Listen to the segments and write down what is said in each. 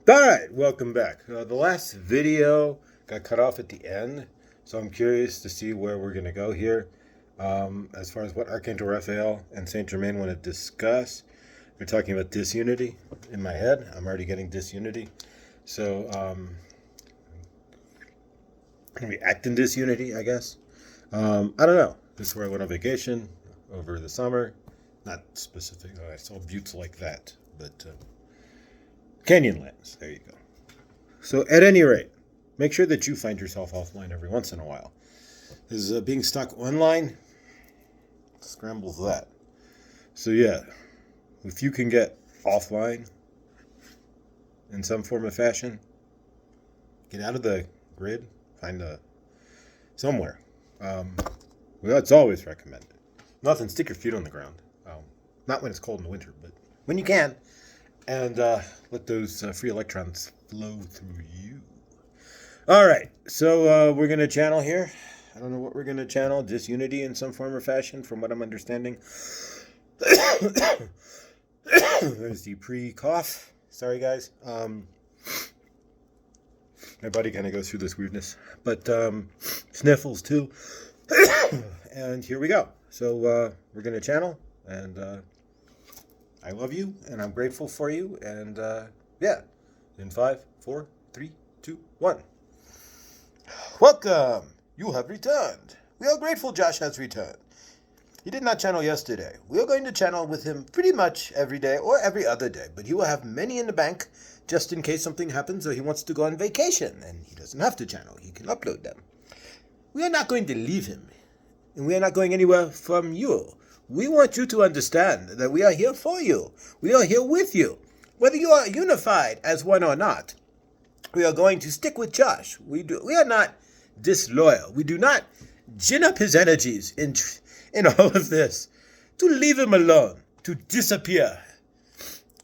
Alright, welcome back. The last video got cut off at the end, so I'm curious to see where we're going to go here. As far as what Archangel Raphael and Saint Germain want to discuss. We're talking about disunity. In my head, I'm already getting disunity. So, we act in disunity, I guess. I don't know. This is where I went on vacation over the summer. Not specific. I saw buttes like that, but Canyonlands. There you go. So at any rate, make sure that you find yourself offline every once in a while. Because being stuck online scrambles that. So yeah, if you can get offline in some form of fashion, get out of the grid, find somewhere. Well, it's always recommended. Nothing, stick your feet on the ground. Not when it's cold in the winter, but when you can. And let those free electrons flow through you. All right, so we're going to channel here. I don't know what we're going to channel. Disunity in some form or fashion, from what I'm understanding. There's the pre-cough. Sorry, guys. My body kind of goes through this weirdness. But sniffles, too. And here we go. So we're going to channel. And I love you, and I'm grateful for you, and yeah. In 5, 4, 3, 2, 1. Welcome! You have returned. We are grateful Josh has returned. He did not channel yesterday. We are going to channel with him pretty much every day or every other day, but he will have many in the bank just in case something happens or he wants to go on vacation, and he doesn't have to channel. He can upload them. We are not going to leave him, and we are not going anywhere from you. We want you to understand that we are here for you. We are here with you. Whether you are unified as one or not, we are going to stick with Josh. We are not disloyal. We do not gin up his energies in all of this. To leave him alone. To disappear.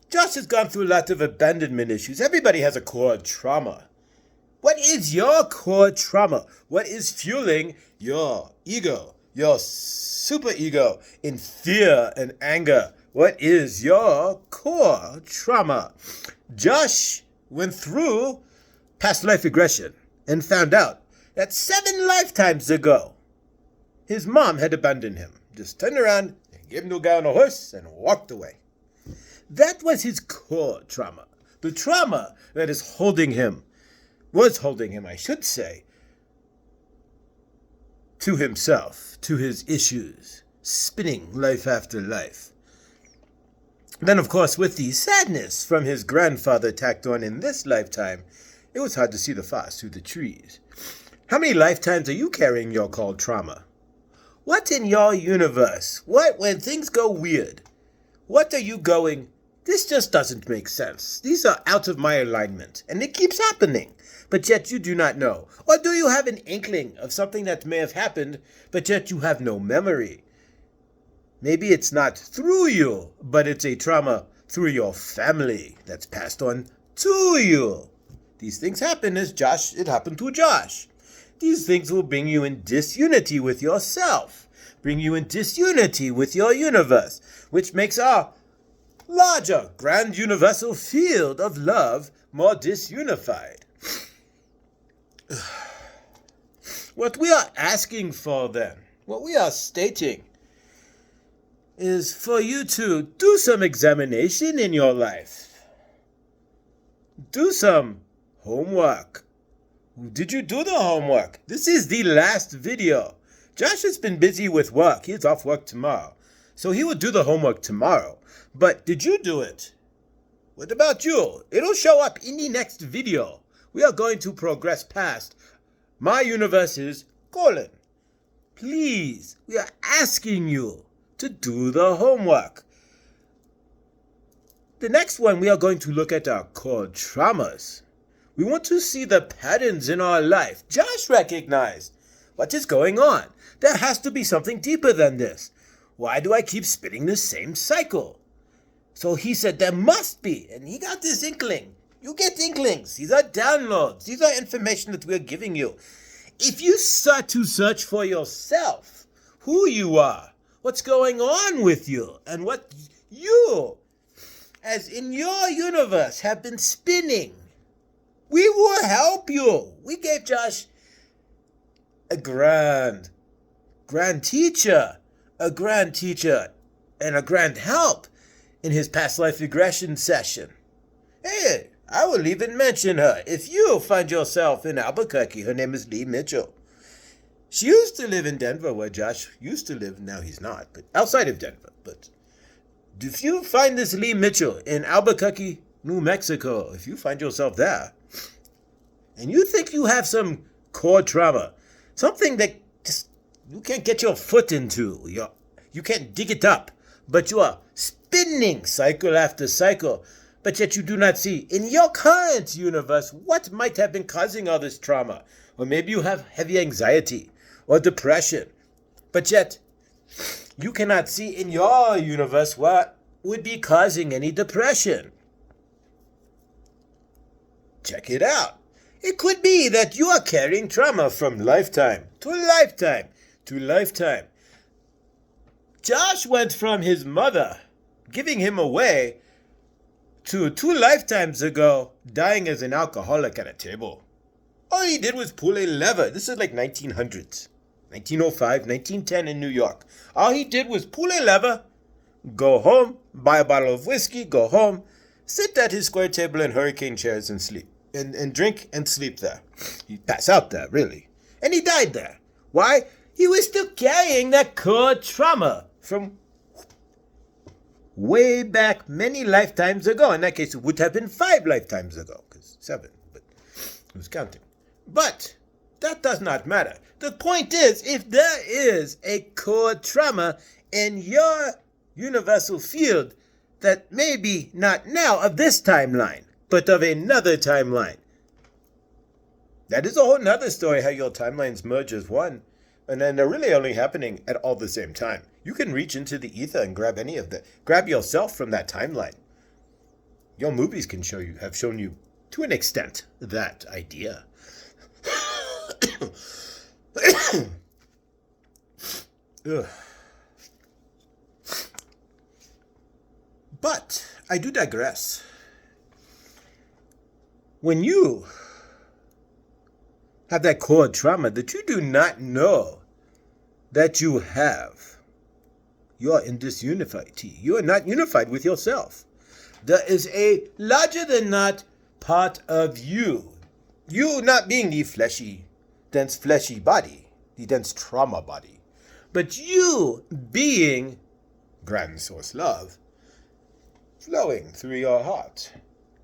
Josh has gone through a lot of abandonment issues. Everybody has a core trauma. What is your core trauma? What is fueling your ego? Your superego in fear and anger? What is your core trauma? Josh went through past life regression and found out that 7 lifetimes ago, his mom had abandoned him. Just turned around and gave him to a guy on a horse and walked away. That was his core trauma. The trauma that is holding him, was holding him, I should say, to himself, to his issues, spinning life after life. Then, of course, with the sadness from his grandfather tacked on in this lifetime, it was hard to see the forest through the trees. How many lifetimes are you carrying your called trauma? What in your universe? What when things go weird? What are you going, this just doesn't make sense. These are out of my alignment, and it keeps happening. But yet you do not know. Or do you have an inkling of something that may have happened, but yet you have no memory? Maybe it's not through you, but it's a trauma through your family that's passed on to you. These things happen it happened to Josh. These things will bring you in disunity with yourself, bring you in disunity with your universe, which makes our larger, grand universal field of love more disunified. What we are asking for then, what we are stating, is for you to do some examination in your life. Do some homework. Did you do the homework? This is the last video. Josh has been busy with work. He's off work tomorrow. So he will do the homework tomorrow. But did you do it? What about you? It'll show up in the next video. We are going to progress past my universe is : Please, we are asking you to do the homework. The next one, we are going to look at our core traumas. We want to see the patterns in our life. Josh recognized what is going on. There has to be something deeper than this. Why do I keep spinning the same cycle? So he said there must be, and he got this inkling. You get inklings. These are downloads. These are information that we're giving you. If you start to search for yourself, who you are, what's going on with you, and what you, as in your universe, have been spinning We will help you. We gave Josh a grand teacher, and a grand help in his past life regression session. Hey, I will even mention her. If you find yourself in Albuquerque, her name is Lee Mitchell. She used to live in Denver, where Josh used to live. Now he's not, but outside of Denver. But if you find this Lee Mitchell in Albuquerque, New Mexico, if you find yourself there, and you think you have some core trauma, something that just you can't get your foot into, you can't dig it up, but you are spinning cycle after cycle, but yet you do not see in your current universe what might have been causing all this trauma. Or maybe you have heavy anxiety or depression, but yet you cannot see in your universe what would be causing any depression. Check it out. It could be that you are carrying trauma from lifetime to lifetime to lifetime. Josh went from his mother giving him away to 2 lifetimes ago dying as an alcoholic at a table. All he did was pull a lever. This is like 1900s, 1905, 1910 in New York. All he did was pull a lever, go home, buy a bottle of whiskey, go home, sit at his square table in hurricane chairs and sleep. And drink and sleep there. He'd pass out there, really. And he died there. Why? He was still carrying that core trauma from way back many lifetimes ago. In that case, it would have been 5 lifetimes ago, because 7, but he was counting. But that does not matter. The point is, if there is a core trauma in your universal field that may be not now of this timeline, but of another timeline. That is a whole nother story, how your timelines merge as one. And then they're really only happening at all the same time. You can reach into the ether and grab any of that. Grab yourself from that timeline. Your movies have shown you, to an extent, that idea. But I do digress. When you have that core trauma that you do not know that you have, you are in disunity. You are not unified with yourself. There is a larger than not part of you. You not being the dense fleshy body, the dense trauma body, but you being grand source love flowing through your heart.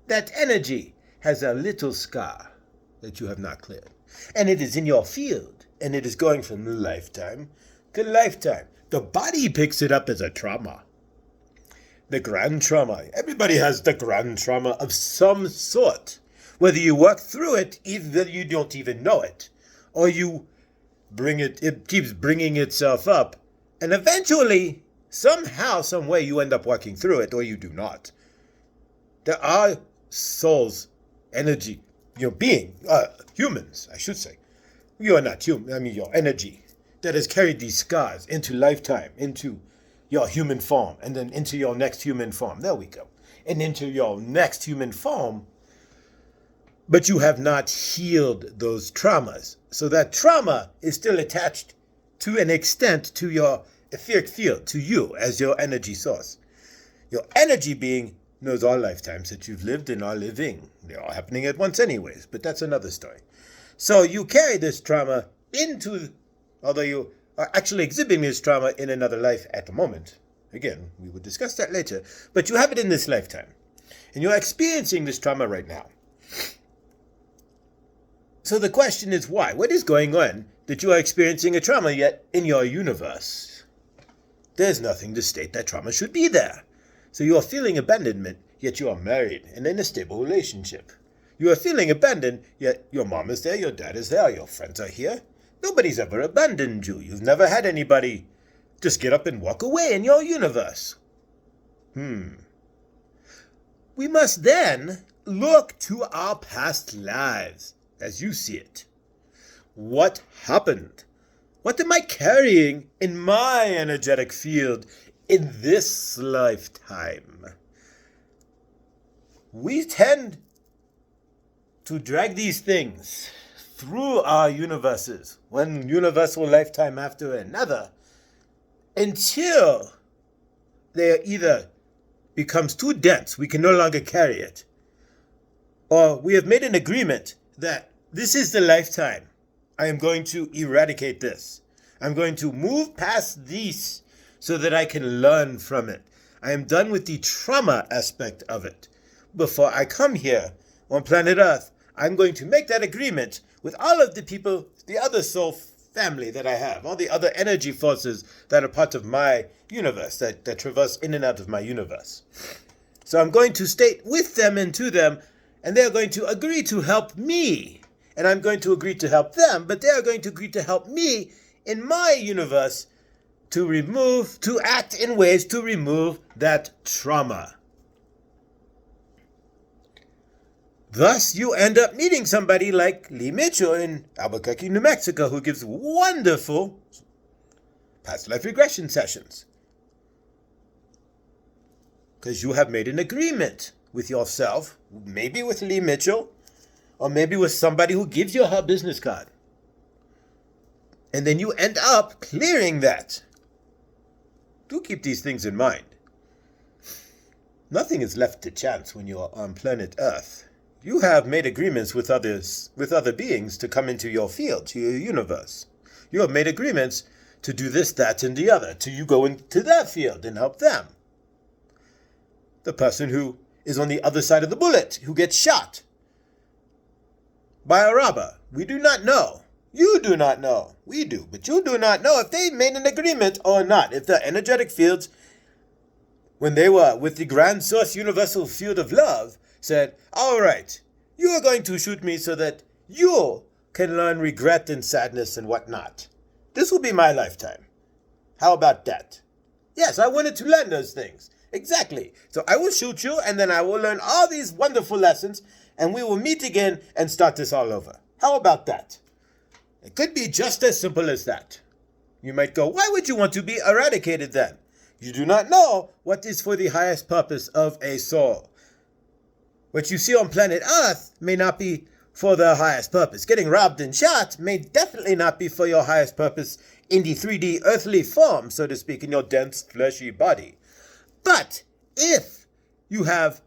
That energy has a little scar that you have not cleared. And it is in your field, and it is going from lifetime to lifetime. The body picks it up as a trauma. The grand trauma. Everybody has the grand trauma of some sort. Whether you work through it, either you don't even know it, or you it keeps bringing itself up, and eventually, somehow, some way, you end up working through it, or you do not. There are souls, energy, humans, I should say. You are not human, your energy that has carried these scars into lifetime, into your human form, and then into your next human form. There we go. And into your next human form. But you have not healed those traumas. So that trauma is still attached to an extent to your etheric field, to you as your energy source. Your energy being knows all lifetimes that you've lived and are living. They're all happening at once anyways, but that's another story. So you carry this trauma although you are actually exhibiting this trauma in another life at the moment. Again, we will discuss that later. But you have it in this lifetime. And you're experiencing this trauma right now. So the question is why? What is going on that you are experiencing a trauma yet in your universe? There's nothing to state that trauma should be there. So you are feeling abandonment, yet you are married and in a stable relationship. You are feeling abandoned, yet your mom is there, your dad is there, your friends are here. Nobody's ever abandoned you. You've never had anybody just get up and walk away in your universe. We must then look to our past lives as you see it. What happened? What am I carrying in my energetic field in this lifetime? We tend to drag these things through our universes, one universal lifetime after another, until they either becomes too dense, we can no longer carry it, or we have made an agreement that this is the lifetime. I am going to eradicate this. I'm going to move past these so that I can learn from it. I am done with the trauma aspect of it. Before I come here on planet Earth, I'm going to make that agreement with all of the people, the other soul family that I have, all the other energy forces that are part of my universe, that traverse in and out of my universe. So I'm going to state with them and to them, and they're going to agree to help me. And I'm going to agree to help them, but they're going to agree to help me in my universe to act in ways to remove that trauma. Thus, you end up meeting somebody like Lee Mitchell in Albuquerque, New Mexico, who gives wonderful past life regression sessions. Because you have made an agreement with yourself, maybe with Lee Mitchell, or maybe with somebody who gives you her business card. And then you end up clearing that. Do keep these things in mind. Nothing is left to chance when you are on planet Earth. You have made agreements with other beings to come into your field, to your universe. You have made agreements to do this, that, and the other, till you go into that field and help them. The person who is on the other side of the bullet, who gets shot by a robber, we do not know. You do not know. We do, but you do not know if they made an agreement or not. If the energetic fields, when they were with the Grand Source Universal Field of Love, said, all right, you are going to shoot me so that you can learn regret and sadness and whatnot. This will be my lifetime. How about that? Yes, I wanted to learn those things. Exactly. So I will shoot you, and then I will learn all these wonderful lessons, and we will meet again and start this all over. How about that? It could be just as simple as that. You might go, why would you want to be eradicated then? You do not know what is for the highest purpose of a soul. What you see on planet Earth may not be for the highest purpose. Getting robbed and shot may definitely not be for your highest purpose in the 3D earthly form, so to speak, in your dense, fleshy body. But if you have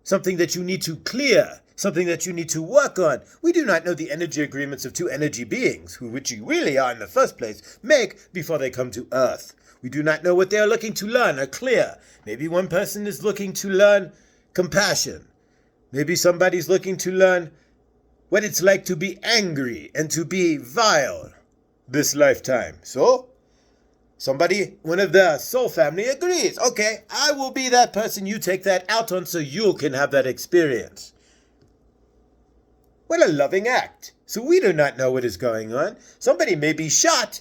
something that you need to clear, something that you need to work on, we do not know the energy agreements of two energy beings, which you really are in the first place, make before they come to Earth. We do not know what they are looking to learn or clear. Maybe one person is looking to learn compassion. Maybe somebody's looking to learn what it's like to be angry and to be vile this lifetime. So, one of the soul family agrees. Okay, I will be that person you take that out on so you can have that experience. What a loving act. So we do not know what is going on. Somebody may be shot,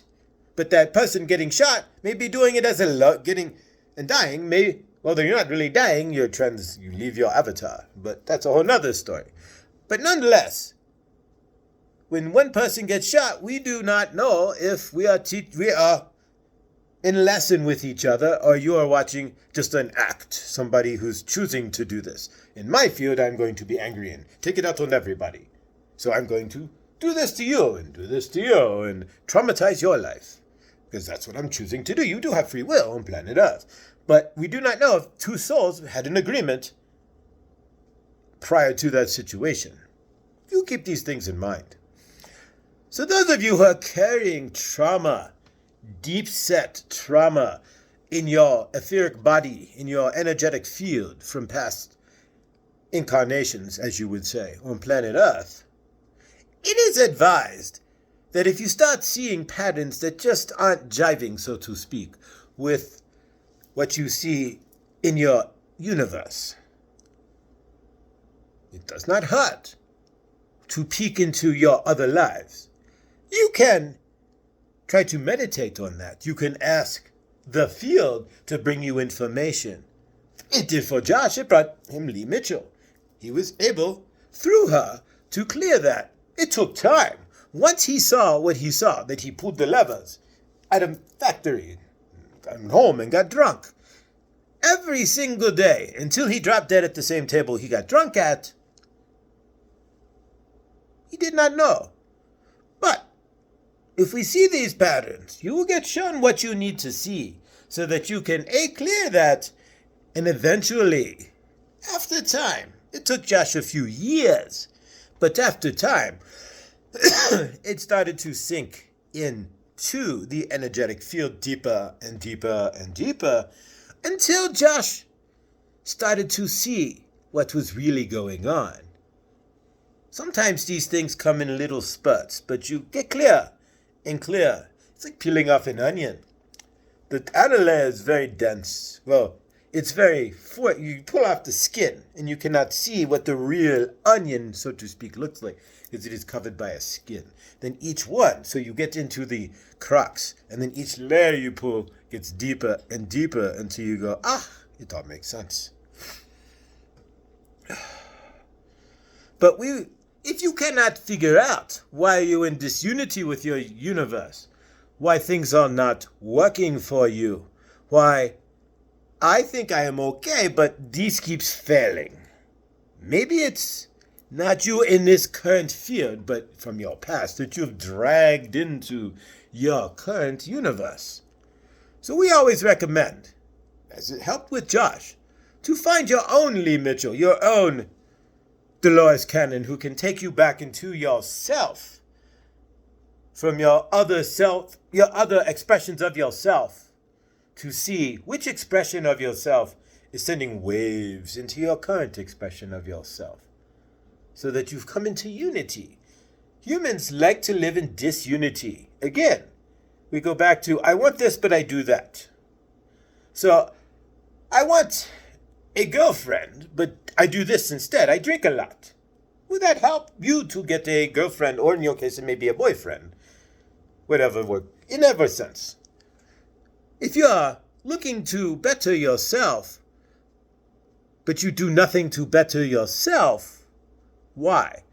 but that person getting shot may be doing it as getting and dying may. Well, then you're not really dying, you leave your avatar, but that's a whole nother story. But nonetheless, when one person gets shot, we do not know if we are in lesson with each other, or you are watching just an act, somebody who's choosing to do this. In my field, I'm going to be angry and take it out on everybody. So I'm going to do this to you, and do this to you, and traumatize your life. Because that's what I'm choosing to do. You do have free will on planet Earth. But we do not know if two souls had an agreement prior to that situation. You keep these things in mind. So those of you who are carrying trauma, deep-set trauma in your etheric body, in your energetic field from past incarnations, as you would say, on planet Earth, it is advised that if you start seeing patterns that just aren't jiving, so to speak, with what you see in your universe, it does not hurt to peek into your other lives. You can try to meditate on that. You can ask the field to bring you information. It did for Josh. It brought him Lee Mitchell. He was able, through her, to clear that. It took time. Once he saw what he saw, that he pulled the levers at a factory, got home and got drunk. Every single day, until he dropped dead at the same table he got drunk at, He did not know. But if we see these patterns, you will get shown what you need to see so that you can clear that. And eventually, after time, it took Josh a few years, but after time, it started to sink into the energetic field deeper and deeper and deeper until Josh started to see what was really going on. Sometimes these things come in little spurts, but you get clear and clear. It's like peeling off an onion. The outer layer is very dense. Well, it's you pull off the skin and you cannot see what the real onion, so to speak, looks like because it is covered by a skin. Then each one, so you get into the crux, and then each layer you pull gets deeper and deeper until you go, it all makes sense. But if you cannot figure out why you're in disunity with your universe, why things are not working for you, why I think I am okay, but this keeps failing. Maybe it's not you in this current field, but from your past that you've dragged into your current universe. So we always recommend, as it helped with Josh, to find your own Lee Mitchell, your own Dolores Cannon, who can take you back into yourself, from your other self, your other expressions of yourself, to see which expression of yourself is sending waves into your current expression of yourself, so that you've come into unity. Humans like to live in disunity. Again, we go back to, I want this, but I do that. So, I want a girlfriend, but I do this instead. I drink a lot. Would that help you to get a girlfriend, or in your case, it may be a boyfriend? Whatever work, in every sense. If you are looking to better yourself, but you do nothing to better yourself, why?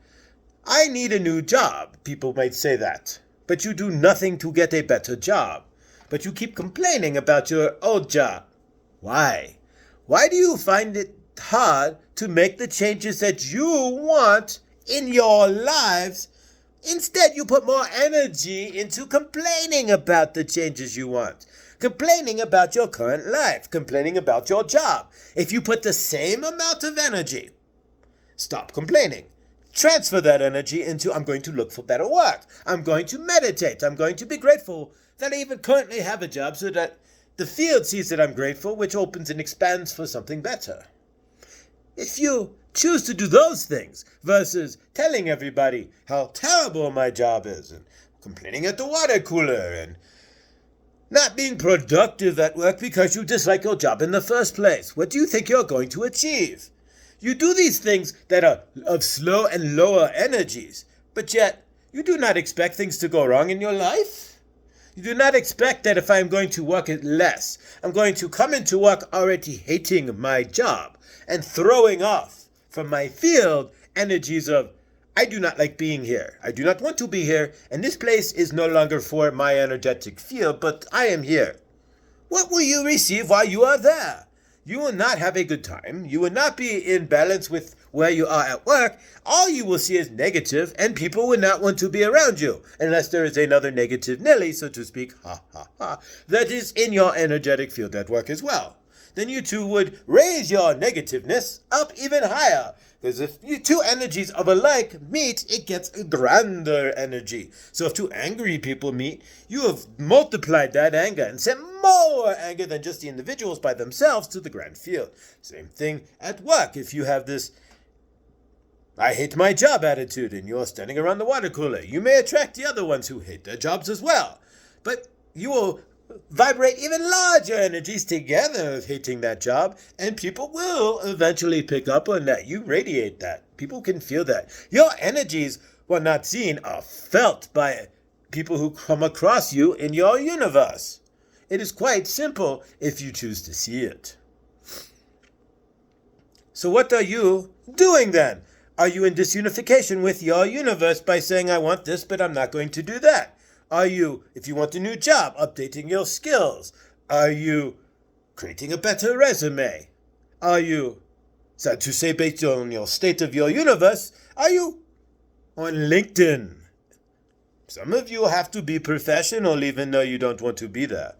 I need a new job, people might say that, but you do nothing to get a better job, but you keep complaining about your old job. Why? Why do you find it hard to make the changes that you want in your lives? Instead, you put more energy into complaining about the changes you want. Complaining about your current life, complaining about your job. If you put the same amount of energy, stop complaining. Transfer that energy into, I'm going to look for better work. I'm going to meditate. I'm going to be grateful that I even currently have a job so that the field sees that I'm grateful, which opens and expands for something better. If you choose to do those things versus telling everybody how terrible my job is and complaining at the water cooler and not being productive at work because you dislike your job in the first place, what do you think you're going to achieve? You do these things that are of slow and lower energies, but yet you do not expect things to go wrong in your life. You do not expect that if I'm going to work at less, I'm going to come into work already hating my job and throwing off from my field energies of, I do not like being here. I do not want to be here, and this place is no longer for my energetic field, but I am here. What will you receive while you are there? You will not have a good time. You will not be in balance with where you are at work. All you will see is negative, and people will not want to be around you, unless there is another negative Nelly, so to speak, that is in your energetic field at work as well. Then you two would raise your negativeness up even higher. Because if you two energies of alike meet, it gets a grander energy. So if two angry people meet, you have multiplied that anger and sent more anger than just the individuals by themselves to the grand field. Same thing at work. If you have this I hate my job attitude and you're standing around the water cooler, you may attract the other ones who hate their jobs as well. But you will vibrate even larger energies together of hating that job, and people will eventually pick up on that. You radiate that. People can feel that. Your energies, while not seen, are felt by people who come across you in your universe. It is quite simple if you choose to see it. So what are you doing then? Are you in disunification with your universe by saying, I want this, but I'm not going to do that? Are you, if you want a new job, updating your skills? Are you creating a better resume? Are you, sad to say, based on your state of your universe, are you on LinkedIn. Some of you have to be professional even though you don't want to be there.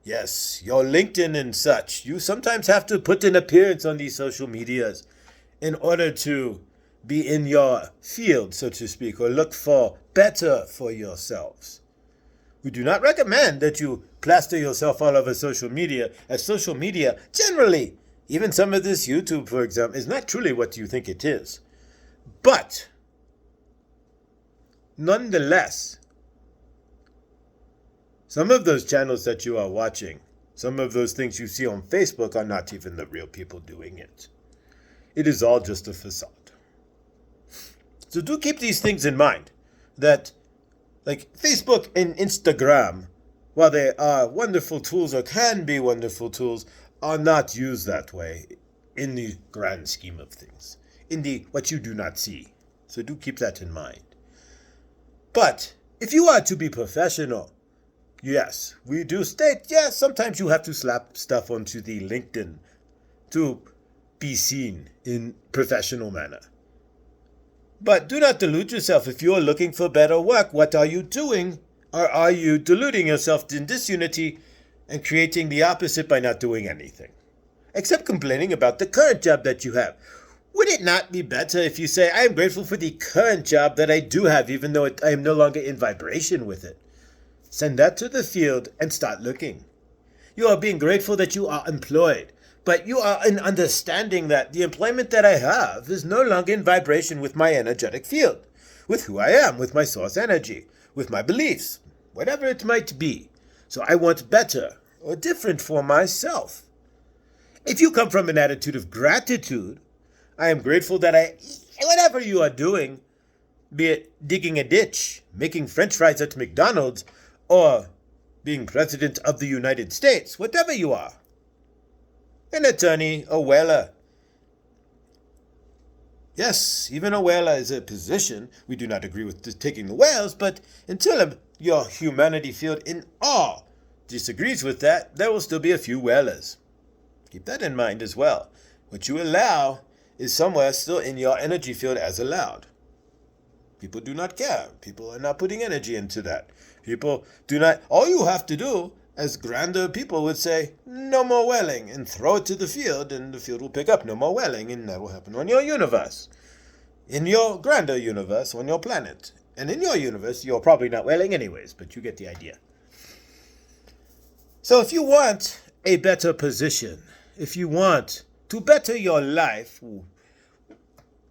Yes, your LinkedIn and such. You sometimes have to put an appearance on these social medias in order to be in your field, so to speak, or look for better for yourselves. We do not recommend that you plaster yourself all over social media, as social media, generally, even some of this YouTube, for example, is not truly what you think it is. But, nonetheless, some of those channels that you are watching, some of those things you see on Facebook are not even the real people doing it. It is all just a facade. So do keep these things in mind, that like Facebook and Instagram, while they are wonderful tools or can be wonderful tools, are not used that way in the grand scheme of things, in the what you do not see. So do keep that in mind. But if you are to be professional, yes, we do state, yes, sometimes you have to slap stuff onto the LinkedIn to be seen in professional manner. But do not delude yourself. If you are looking for better work, what are you doing? Or are you deluding yourself in disunity and creating the opposite by not doing anything? Except complaining about the current job that you have. Would it not be better if you say, I am grateful for the current job that I do have, even though I am no longer in vibration with it? Send that to the field and start looking. You are being grateful that you are employed. But you are in understanding that the employment that I have is no longer in vibration with my energetic field, with who I am, with my source energy, with my beliefs, whatever it might be. So I want better or different for myself. If you come from an attitude of gratitude, I am grateful that whatever you are doing, be it digging a ditch, making French fries at McDonald's, or being President of the United States, whatever you are, an attorney, a whaler. Yes, even a whaler is a position. We do not agree with taking the whales, but until your humanity field in all disagrees with that, there will still be a few whalers. Keep that in mind as well. What you allow is somewhere still in your energy field as allowed. People do not care. People are not putting energy into that. People do not. All you have to do, as grander people would say, no more whaling, and throw it to the field, and the field will pick up no more whaling, and that will happen on your universe. In your grander universe, on your planet. And in your universe, you're probably not whaling anyways, but you get the idea. So if you want a better position, if you want to better your life,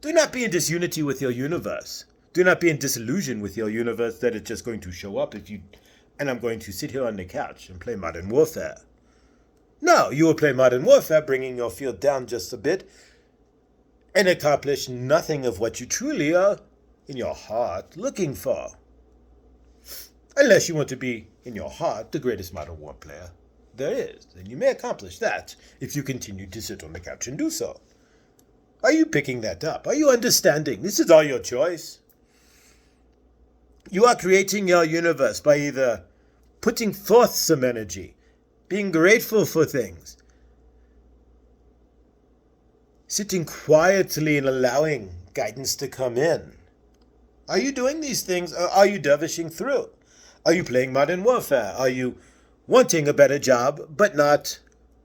do not be in disunity with your universe. Do not be in disillusion with your universe that it's just going to show up and I'm going to sit here on the couch and play Modern Warfare. No, you will play Modern Warfare, bringing your field down just a bit, and accomplish nothing of what you truly are, in your heart, looking for. Unless you want to be, in your heart, the greatest Modern War player there is. Then you may accomplish that if you continue to sit on the couch and do so. Are you picking that up? Are you understanding? This is all your choice. You are creating your universe by either putting forth some energy, being grateful for things, sitting quietly and allowing guidance to come in. Are you doing these things, or are you dervishing through? Are you playing Modern Warfare? Are you wanting a better job, but not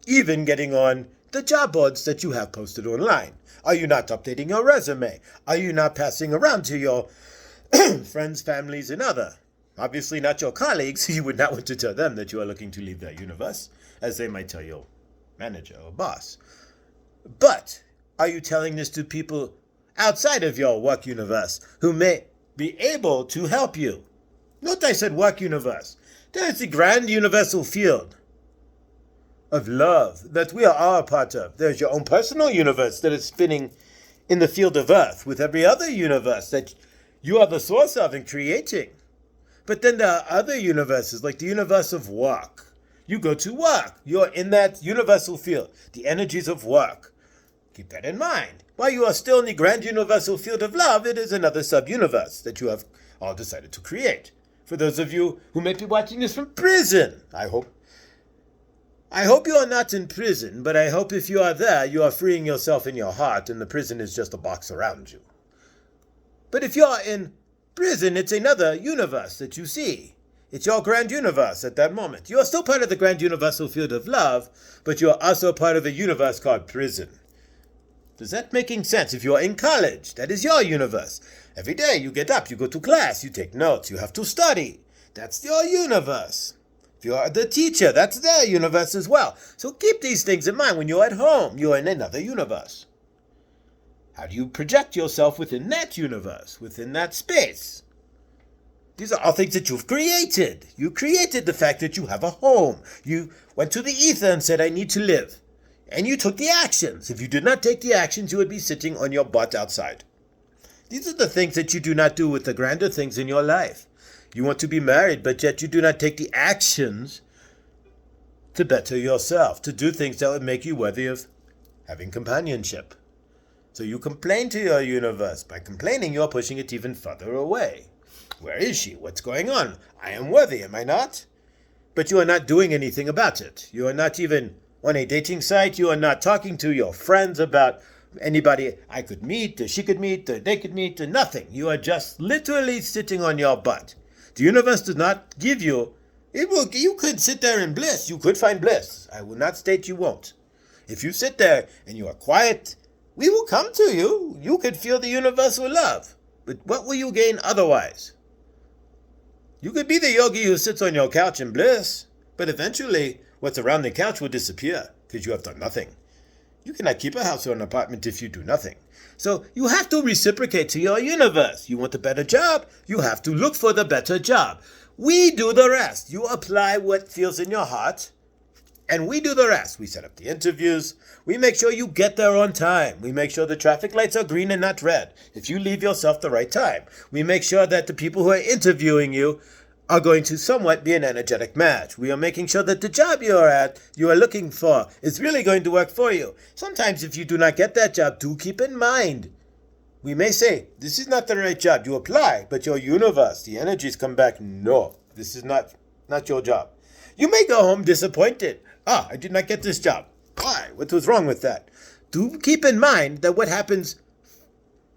even getting on the job boards that you have posted online? Are you not updating your resume? Are you not passing around to your friends, families, and other? Obviously not your colleagues. You would not want to tell them that you are looking to leave their universe, as they might tell your manager or boss. But are you telling this to people outside of your work universe who may be able to help you? Note I said work universe. There is the grand universal field of love that we are all a part of. There's your own personal universe that is spinning in the field of earth with every other universe that you are the source of and creating. But then there are other universes, like the universe of work. You go to work. You're in that universal field, the energies of work. Keep that in mind. While you are still in the grand universal field of love, it is another sub-universe that you have all decided to create. For those of you who may be watching this from prison, I hope you are not in prison, but I hope if you are there, you are freeing yourself in your heart, and the prison is just a box around you. But if you're in prison, it's another universe that you see. It's your grand universe at that moment. You're still part of the grand universal field of love, but you're also part of a universe called prison. Does that making sense? If you're in college, that is your universe. Every day you get up, you go to class, you take notes, you have to study. That's your universe. If you're the teacher, that's their universe as well. So keep these things in mind. When you're at home, you're in another universe. How do you project yourself within that universe, within that space? These are all things that you've created. You created the fact that you have a home. You went to the ether and said, I need to live. And you took the actions. If you did not take the actions, you would be sitting on your butt outside. These are the things that you do not do with the grander things in your life. You want to be married, but yet you do not take the actions to better yourself, to do things that would make you worthy of having companionship. So you complain to your universe. By complaining, you're pushing it even further away. Where is she? What's going on? I am worthy, am I not? But you are not doing anything about it. You are not even on a dating site. You are not talking to your friends about anybody I could meet, or she could meet, or they could meet, or nothing. You are just literally sitting on your butt. The universe does not give you, you could sit there in bliss. You could find bliss. I will not state you won't. If you sit there and you are quiet, we will come to you. You could feel the universal love. But what will you gain otherwise? You could be the yogi who sits on your couch in bliss, but eventually what's around the couch will disappear because you have done nothing. You cannot keep a house or an apartment if you do nothing. So you have to reciprocate to your universe. You want a better job? You have to look for the better job. We do the rest. You apply what feels in your heart, and we do the rest. We set up the interviews. We make sure you get there on time. We make sure the traffic lights are green and not red if you leave yourself the right time. We make sure that the people who are interviewing you are going to somewhat be an energetic match. We are making sure that the job you are looking for, is really going to work for you. Sometimes if you do not get that job, do keep in mind. We may say, this is not the right job. You apply, but your universe, the energies come back, no, this is not your job. You may go home disappointed. I did not get this job. Why? What was wrong with that? Do keep in mind that what happens,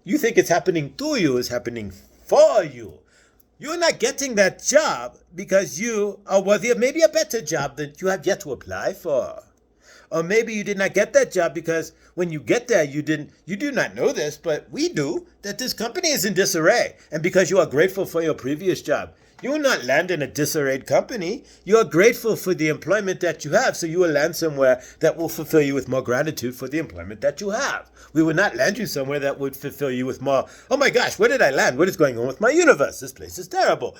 you think it's happening to you, is happening for you. You're not getting that job because you are worthy of maybe a better job that you have yet to apply for. Or maybe you did not get that job because when you get there, you do not know this, but we do, that this company is in disarray. And because you are grateful for your previous job, you will not land in a disarrayed company. You are grateful for the employment that you have, so you will land somewhere that will fulfill you with more gratitude for the employment that you have. We will not land you somewhere that would fulfill you with more, oh my gosh, where did I land? What is going on with my universe? This place is terrible.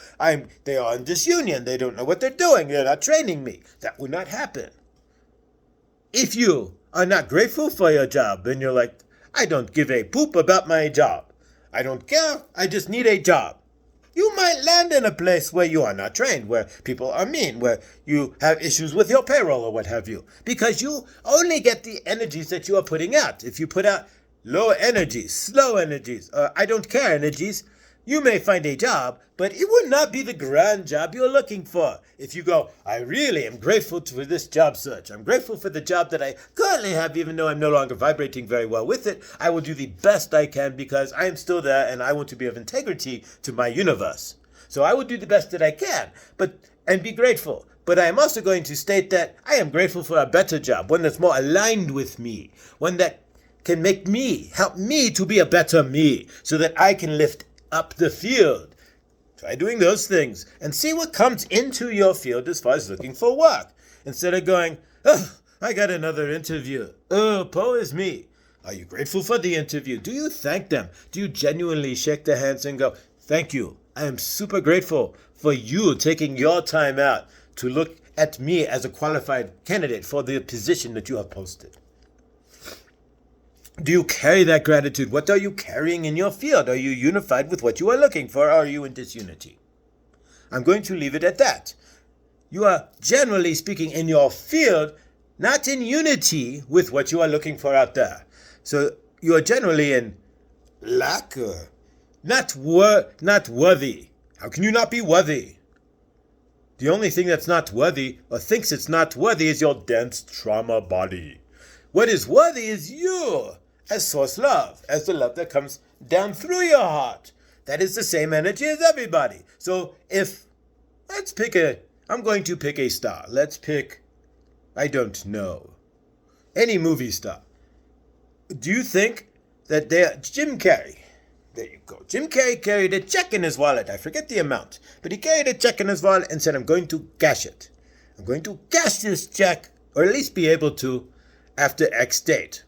They are in disunion. They don't know what they're doing. They're not training me. That would not happen. If you are not grateful for your job, then you're like, I don't give a poop about my job. I don't care. I just need a job. You might land in a place where you are not trained, where people are mean, where you have issues with your payroll or what have you, because you only get the energies that you are putting out. If you put out low energies, slow energies, I don't care energies, you may find a job, but it would not be the grand job you're looking for. If you go, I really am grateful for this job search. I'm grateful for the job that I currently have, even though I'm no longer vibrating very well with it. I will do the best I can because I am still there and I want to be of integrity to my universe. So I will do the best that I can, and be grateful. But I am also going to state that I am grateful for a better job, one that's more aligned with me, one that can help me to be a better me, so that I can lift up the field. Try doing those things and see what comes into your field as far as looking for work. Instead of going, I got another interview. Poor is me. Are you grateful for the interview? Do you thank them? Do you genuinely shake their hands and go, thank you. I am super grateful for you taking your time out to look at me as a qualified candidate for the position that you have posted. Do you carry that gratitude? What are you carrying in your field? Are you unified with what you are looking for, or are you in disunity? I'm going to leave it at that. You are, generally speaking, in your field, not in unity with what you are looking for out there. So you are generally in lack, not worthy. How can you not be worthy? The only thing that's not worthy, or thinks it's not worthy, is your dense trauma body. What is worthy is you, as source love, as the love that comes down through your heart. that is the same energy as everybody. So I'm going to pick a star. Let's pick, I don't know, any movie star. Do you think that Jim Carrey, there you go. Jim Carrey carried a check in his wallet. I forget the amount, but he carried a check in his wallet and said, I'm going to cash it. I'm going to cash this check, or at least be able to, after X date.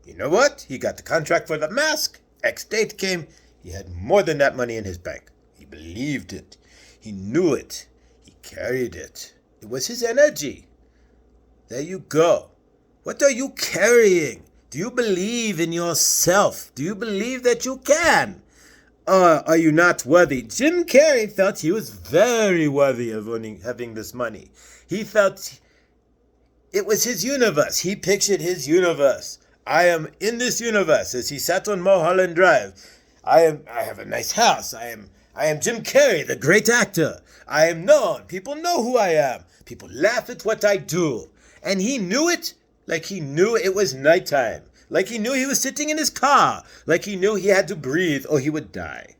You know what? He got the contract for the mask. X date came. He had more than that money in his bank. He believed it. He knew it. He carried it. It was his energy. There you go. What are you carrying? Do you believe in yourself? Do you believe that you can? Or are you not worthy? Jim Carrey felt he was very worthy of having this money. He felt it was his universe. He pictured his universe. I am in this universe as he sat on Mulholland Drive. I have a nice house. I am Jim Carrey, the great actor. I am known. People know who I am. People laugh at what I do. And he knew it like he knew it was nighttime. Like he knew he was sitting in his car. Like he knew he had to breathe or he would die.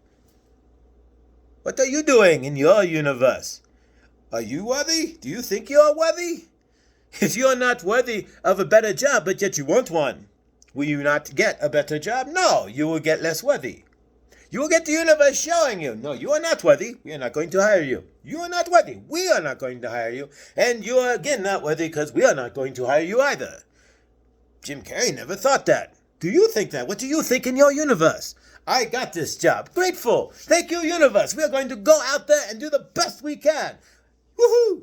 What are you doing in your universe? Are you worthy? Do you think you're worthy? If you're not worthy of a better job, but yet you want one, will you not get a better job? No, you will get less worthy. You will get the universe showing you, no, you are not worthy. We are not going to hire you. You are not worthy. We are not going to hire you. And you are again not worthy because we are not going to hire you either. Jim Carrey never thought that. Do you think that? What do you think in your universe? I got this job. Grateful. Thank you, universe. We are going to go out there and do the best we can. Woohoo!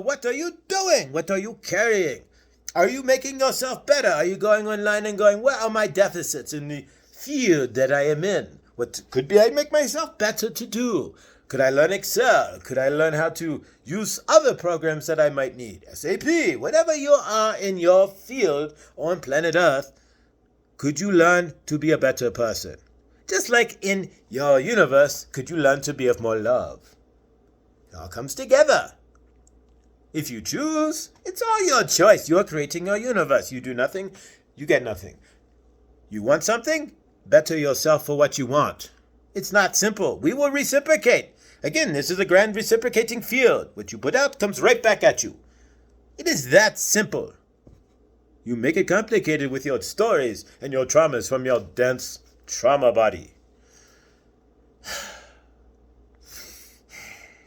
What are you doing? What are you carrying? Are you making yourself better? Are you going online and going, where are my deficits in the field that I am in? What could be I make myself better to do? Could I learn Excel? Could I learn how to use other programs that I might need? SAP, whatever you are in your field on planet Earth, could you learn to be a better person? Just like in your universe, could you learn to be of more love? It all comes together. If you choose, it's all your choice. You're creating your universe. You do nothing, you get nothing. You want something? Better yourself for what you want. It's not simple. We will reciprocate. Again, this is a grand reciprocating field. What you put out comes right back at you. It is that simple. You make it complicated with your stories and your traumas from your dense trauma body.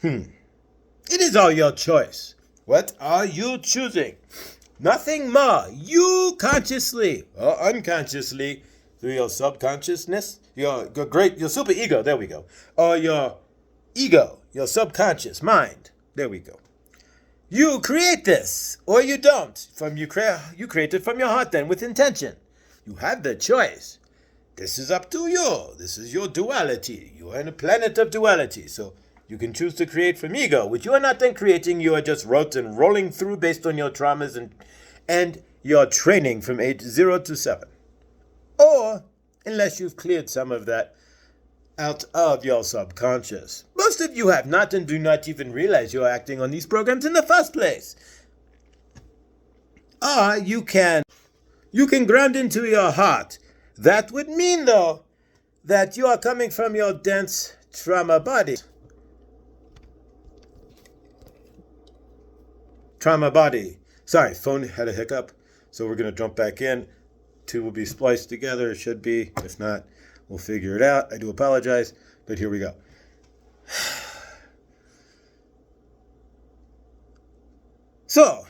It is all your choice. What are you choosing? Nothing more. You consciously or unconsciously, through your subconsciousness, your super ego, there we go, or your ego, your subconscious mind, there we go. You create this, or you don't. You create it from your heart then with intention. You have the choice. This is up to you. This is your duality. You are in a planet of duality, so you can choose to create from ego, which you are not then creating. You are just rolling through based on your traumas and your training from age 0 to 7. Or, unless you've cleared some of that out of your subconscious. Most of you have not and do not even realize you're acting on these programs in the first place. Or you can ground into your heart. That would mean, though, that you are coming from your dense trauma body. Trauma body. Sorry, phone had a hiccup, so we're going to jump back in. Two will be spliced together. It should be. If not, we'll figure it out. I do apologize, but here we go. So,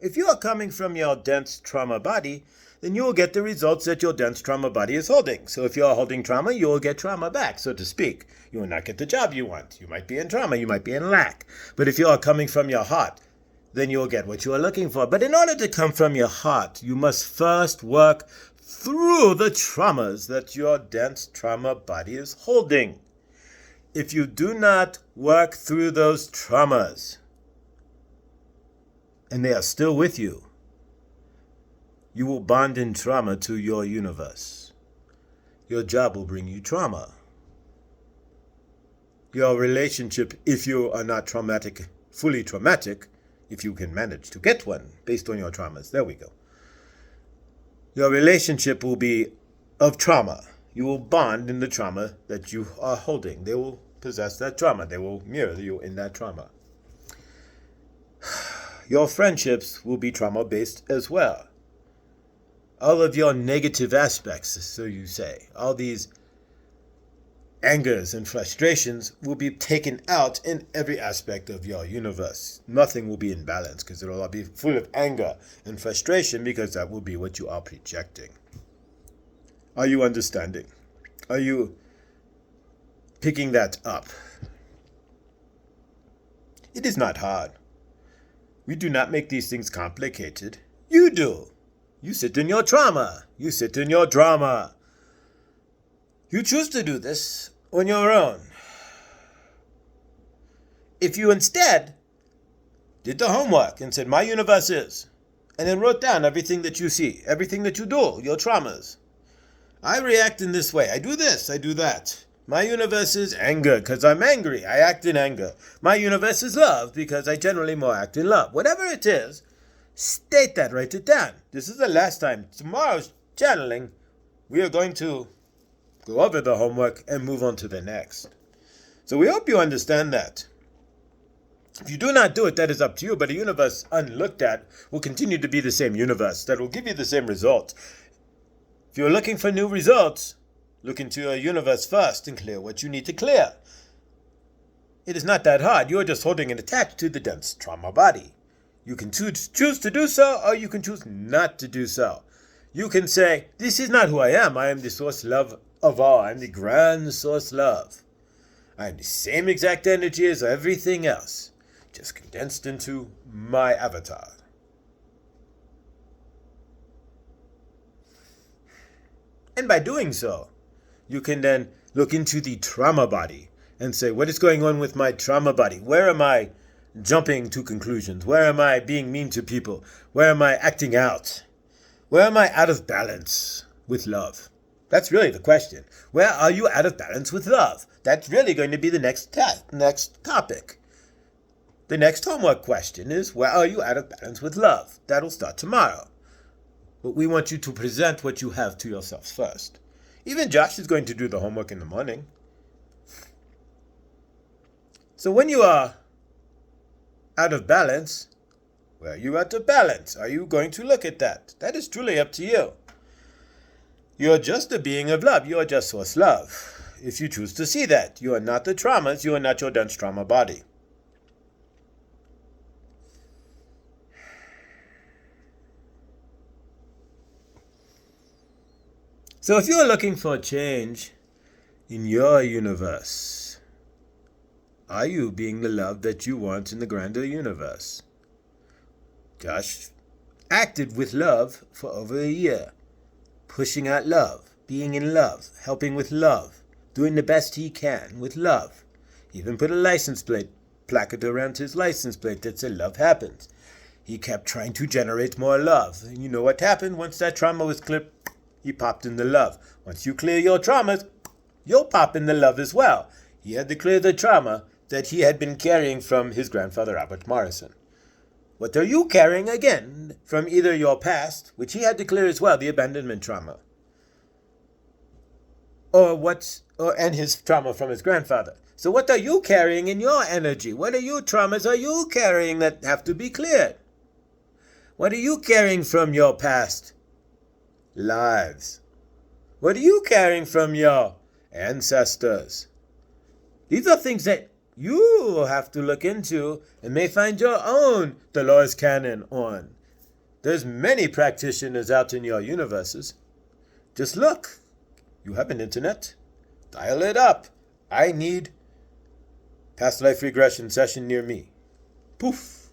if you are coming from your dense trauma body, then you will get the results that your dense trauma body is holding. So if you are holding trauma, you will get trauma back, so to speak. You will not get the job you want. You might be in trauma. You might be in lack. But if you are coming from your heart, then you'll get what you are looking for. But in order to come from your heart, you must first work through the traumas that your dense trauma body is holding. If you do not work through those traumas, and they are still with you, you will bond in trauma to your universe. Your job will bring you trauma. Your relationship, if you are not traumatic, fully traumatic, if you can manage to get one based on your traumas. There we go. Your relationship will be of trauma. you will bond in the trauma that you are holding. They will possess that trauma. They will mirror you in that trauma. Your friendships will be trauma-based as well. All of your negative aspects, so you say, all these angers and frustrations will be taken out in every aspect of your universe. Nothing will be in balance because it will all be full of anger and frustration because that will be what you are projecting. Are you understanding? Are you picking that up? It is not hard. We do not make these things complicated. You do. You sit in your trauma. You sit in your drama. You choose to do this on your own. If you instead did the homework and said, my universe is, and then wrote down everything that you see, everything that you do, your traumas. I react in this way. I do this. I do that. My universe is anger because I'm angry. I act in anger. My universe is love because I generally more act in love. Whatever it is, state that. Write it down. This is the last time. Tomorrow's channeling, we are going to go over the homework and move on to the next. So we hope you understand that. If you do not do it, that is up to you. But a universe unlooked at will continue to be the same universe that will give you the same results. If you're looking for new results, look into your universe first and clear what you need to clear. It is not that hard. You're just holding it attached to the dense trauma body. You can choose to do so, or you can choose not to do so. You can say, this is not who I am. I am the source love of all. I am the grand source love. I am the same exact energy as everything else, just condensed into my avatar. And by doing so, you can then look into the trauma body and say, what is going on with my trauma body? Where am I jumping to conclusions? Where am I being mean to people? Where am I acting out? Where am I out of balance with love? That's really the question. Where are you out of balance with love? That's really going to be the next topic. The next homework question is, where are you out of balance with love? That'll start tomorrow. But we want you to present what you have to yourselves first. Even Josh is going to do the homework in the morning. So when you are out of balance, where are you out of balance? Are you going to look at that? That is truly up to you. You're just a being of love. You are just source love. If you choose to see that, you are not the traumas. You are not your dense trauma body. So if you're looking for a change in your universe, are you being the love that you want in the grander universe? Josh acted with love for over a year, pushing out love, being in love, helping with love, doing the best he can with love. He even put a license plate placard around his license plate that said love happens. He kept trying to generate more love. And you know what happened once that trauma was cleared? He popped in the love. Once you clear your traumas, you'll pop in the love as well. He had to clear the trauma that he had been carrying from his grandfather, Albert Morrison. What are you carrying again from either your past, which he had to clear as well, the abandonment trauma, and his trauma from his grandfather? So what are you carrying in your energy? What are you traumas are you carrying that have to be cleared? What are you carrying from your past lives? What are you carrying from your ancestors? These are things that you have to look into and may find your own Dolores Cannon on. There's many practitioners out in your universes. Just look. You have an internet. Dial it up. I need past life regression session near me. Poof.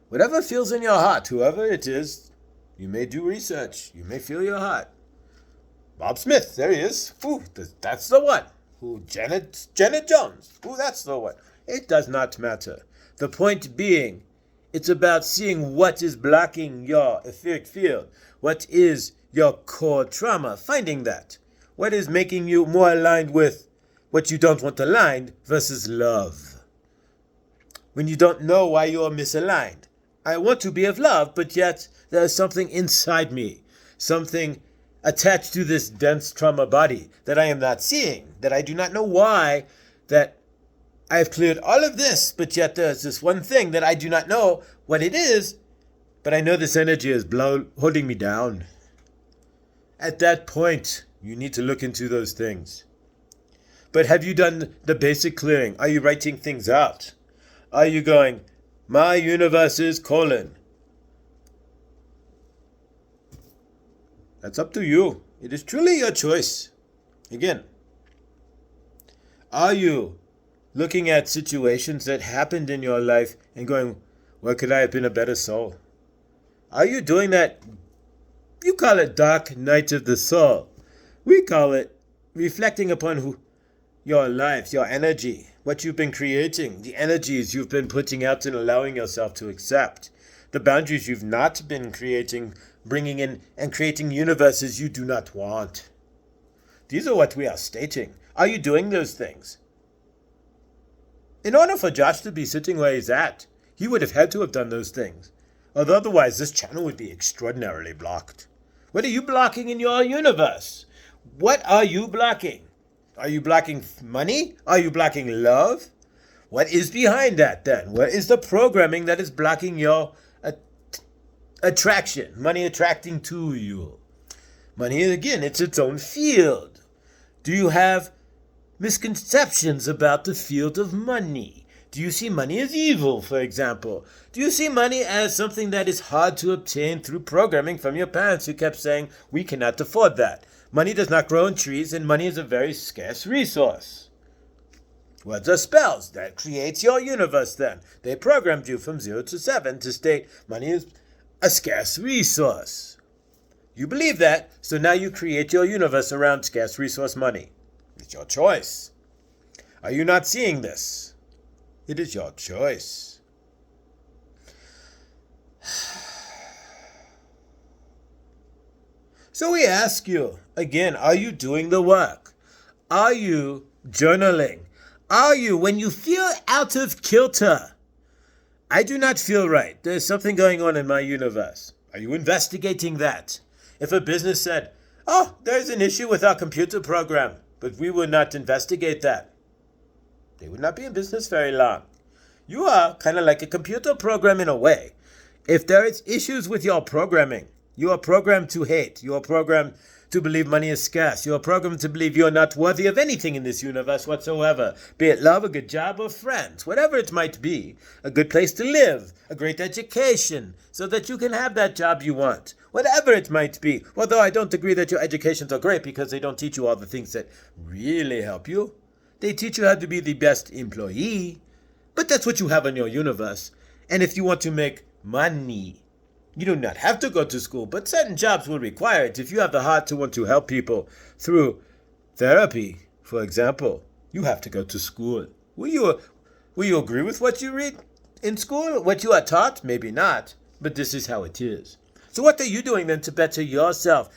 Whatever feels in your heart, whoever it is, you may do research. You may feel your heart. Bob Smith, there he is. Ooh, that's the one. Ooh, Janet Jones. Ooh, that's the one. It does not matter. The point being, it's about seeing what is blocking your etheric field. What is your core trauma? Finding that. What is making you more aligned with what you don't want aligned versus love? When you don't know why you are misaligned. I want to be of love, but yet there is something inside me. Something attached to this dense trauma body that I am not seeing, that I do not know why, that I have cleared all of this, but yet there's this one thing that I do not know what it is, but I know this energy is holding me down. At that point, you need to look into those things. But have you done the basic clearing? Are you writing things out? Are you going, my universe is colon? That's up to you. It is truly your choice. Again, are you looking at situations that happened in your life and going, where could I have been a better soul? Are you doing that? You call it dark night of the soul. We call it reflecting upon your life, your energy, what you've been creating, the energies you've been putting out and allowing yourself to accept, the boundaries you've not been creating, bringing in and creating universes you do not want. These are what we are stating. Are you doing those things? In order for Josh to be sitting where he's at, he would have had to have done those things. Although otherwise, this channel would be extraordinarily blocked. What are you blocking in your universe? What are you blocking? Are you blocking money? Are you blocking love? What is behind that then? What is the programming that is blocking your attraction? Money attracting to you. Money, again, it's its own field. Do you have misconceptions about the field of money? Do you see money as evil, for example? Do you see money as something that is hard to obtain through programming from your parents who kept saying, we cannot afford that? Money does not grow on trees, and money is a very scarce resource. Words are spells. That creates your universe then. They programmed you from 0 to 7 to state money is a scarce resource. You believe that, so now you create your universe around scarce resource money. It's your choice. Are you not seeing this? It is your choice. So we ask you, again, are you doing the work? Are you journaling? Are you, when you feel out of kilter, I do not feel right, there's something going on in my universe, are you investigating that? If a business said, oh, there's an issue with our computer program, but we would not investigate that, they would not be in business very long. You are kind of like a computer program in a way. If there is issues with your programming, you are programmed to hate. You are programmed to believe money is scarce. You are programmed to believe you are not worthy of anything in this universe whatsoever. Be it love, a good job, or friends. Whatever it might be. A good place to live. A great education. So that you can have that job you want. Whatever it might be. Although I don't agree that your educations are great because they don't teach you all the things that really help you. They teach you how to be the best employee. But that's what you have in your universe. And if you want to make money, you do not have to go to school, but certain jobs will require it. If you have the heart to want to help people through therapy, for example, you have to go to school. Will you agree with what you read in school? What you are taught? Maybe not, but this is how it is. So what are you doing then to better yourself?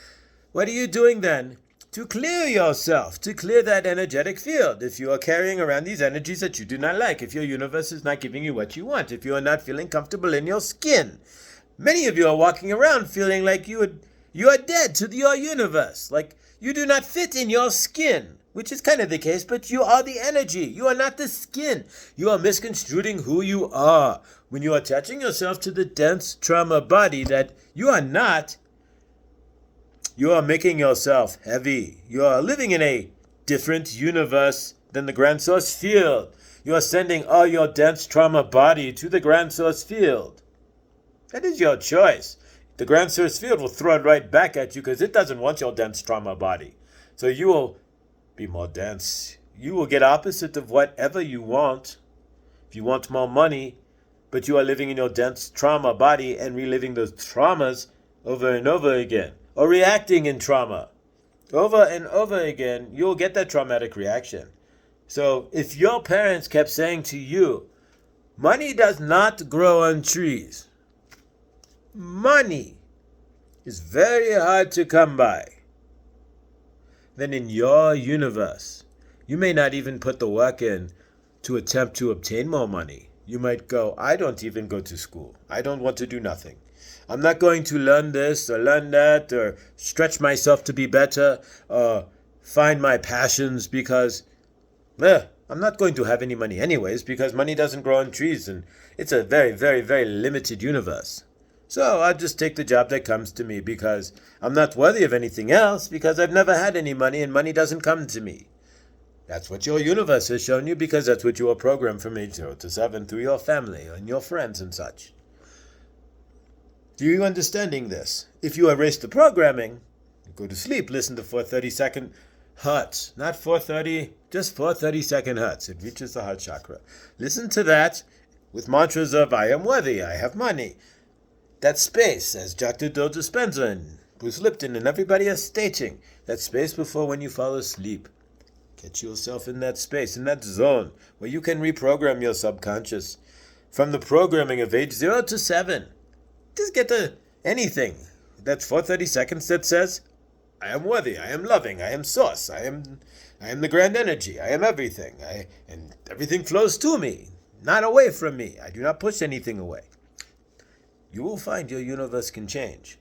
What are you doing then to clear yourself, to clear that energetic field? If you are carrying around these energies that you do not like, if your universe is not giving you what you want, if you are not feeling comfortable in your skin, many of you are walking around feeling like you are dead to your universe, like you do not fit in your skin, which is kind of the case, but you are the energy. You are not the skin. You are misconstruing who you are. When you are attaching yourself to the dense trauma body that you are not, you are making yourself heavy. You are living in a different universe than the grand source field. You are sending all your dense trauma body to the grand source field. That is your choice. The grand source field will throw it right back at you because it doesn't want your dense trauma body. So you will be more dense. You will get opposite of whatever you want. If you want more money, but you are living in your dense trauma body and reliving those traumas over and over again, or reacting in trauma over and over again, you'll get that traumatic reaction. So if your parents kept saying to you, money does not grow on trees, money is very hard to come by, then in your universe, you may not even put the work in to attempt to obtain more money. You might go, I don't even go to school. I don't want to do nothing. I'm not going to learn this or learn that or stretch myself to be better or find my passions because I'm not going to have any money anyways because money doesn't grow on trees and it's a very, very, very limited universe. So I'll just take the job that comes to me because I'm not worthy of anything else because I've never had any money and money doesn't come to me. That's what your universe has shown you because that's what you are programmed from age 0 to 7 through your family and your friends and such. Do you understanding this? If you erase the programming, you go to sleep, listen to 432nd hertz. Not 430, just 432nd hertz. It reaches the heart chakra. Listen to that with mantras of I am worthy, I have money. That space, as Dr. Joe Dispenza and Bruce Lipton and everybody is stating, that space before when you fall asleep. Get yourself in that space, in that zone, where you can reprogram your subconscious from the programming of age 0 to 7. Just get to anything. That's 432nd that says, I am worthy, I am loving, I am source, I am the grand energy, I am everything, and everything flows to me, not away from me. I do not push anything away. You will find your universe can change.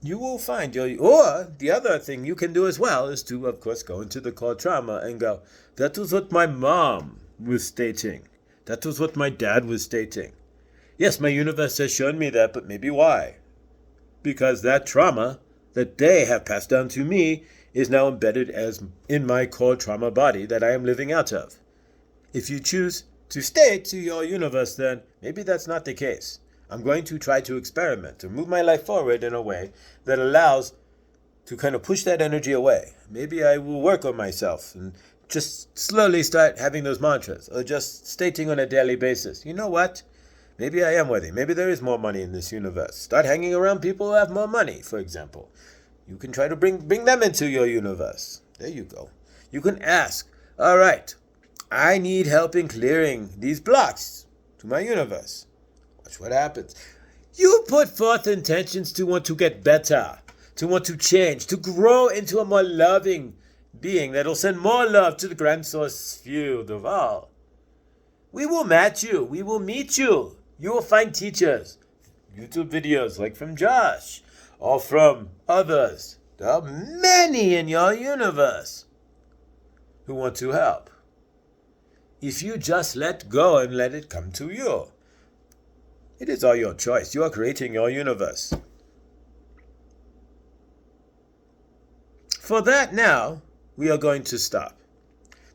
You will find or the other thing you can do as well is to, of course, go into the core trauma and go, that was what my mom was stating. That was what my dad was stating. Yes, my universe has shown me that, but maybe why? Because that trauma that they have passed down to me is now embedded as in my core trauma body that I am living out of. If you choose to stay to your universe, then maybe that's not the case. I'm going to try to experiment, to move my life forward in a way that allows to kind of push that energy away. Maybe I will work on myself and just slowly start having those mantras or just stating on a daily basis, you know what? Maybe I am worthy. Maybe there is more money in this universe. Start hanging around people who have more money, for example. You can try to bring them into your universe. There you go. You can ask, all right, I need help in clearing these blocks to my universe. Watch what happens. You put forth intentions to want to get better, to want to change, to grow into a more loving being that will send more love to the grand source field of all. We will match you. We will meet you. You will find teachers, YouTube videos like from Josh or from others. There are many in your universe who want to help. If you just let go and let it come to you. It is all your choice. You are creating your universe. For that now, we are going to stop.